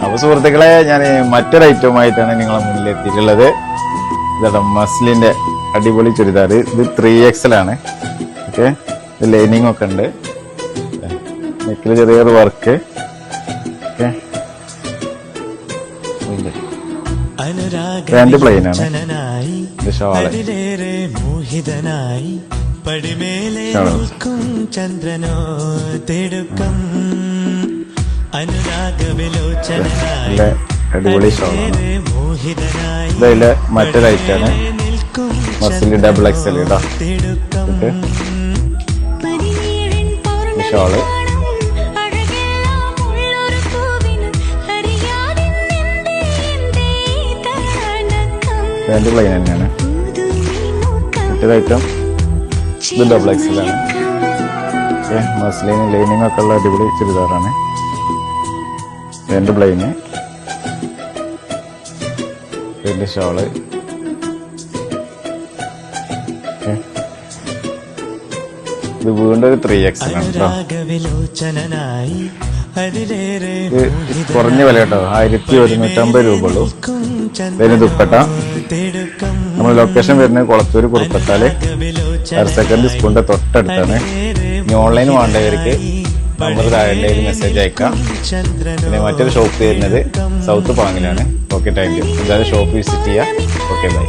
അപ്പൊ സുഹൃത്തുക്കളെ, ഞാൻ മറ്റൊരു ഐറ്റവുമായിട്ടാണ് നിങ്ങളെ മുന്നിൽ എത്തിയിട്ടുള്ളത്. ഇതാ മസ്ലിന്റെ അടിപൊളി ചുരിദാർ. ഇത് 3XL ആണ്. ഓക്കെ, ഇത് ലൈനിങ് ഒക്കെ ഉണ്ട്. നെക്കിൽ ചെറിയൊരു വർക്ക്. ഓക്കെ, പാന്റ് പ്ലെയിൻ ആണ്. ഇത് ഷാള്. ചന്ദ്രനോ തിടുക്കം നല്ല അടിപൊളി ഷോളാണ്. ഇതിലെ മറ്റൊരു ഐറ്റാണ് മസിൽ XXL കേട്ടോ. ഷോള് പാന്റ് പ്ലെയിൻ തന്നെയാണ്. മറ്റൊരു ഐറ്റം ഇത് XXL ആണ്. മസ്ലിന് ലൈനിങ് ഒക്കെ ഉള്ള അടിപൊളി ചുരിദാറാണ്. പാന്റ് പ്ലെയിന്, പാന്റ് ഷോള്. ഇത് വീണ്ടും ഒരു 3XL ആണ് കേട്ടോ. ഇത് കുറഞ്ഞ വില കേട്ടോ, 1150 രൂപ ഉള്ളൂ. ഇതിന് ദുപ്പട്ട. നമ്മൾ ലൊക്കേഷൻ വരുന്നത് കൊളത്തൂർ കുറുപ്പത്താല് ഹയർ സെക്കൻഡറി സ്കൂളിന്റെ തൊട്ടടുത്താണ്. ഇനി ഓൺലൈൻ വേണ്ടവർക്ക് നമ്പർ താഴെ മെസ്സേജ് അയക്കാം. പിന്നെ മറ്റൊരു ഷോപ്പ് വരുന്നത് സൗത്ത് പാങ്ങിലാണ്. Okay, thank you. എന്തായാലും ഷോപ്പ് വിസിറ്റ് ചെയ്യാം. Okay, by.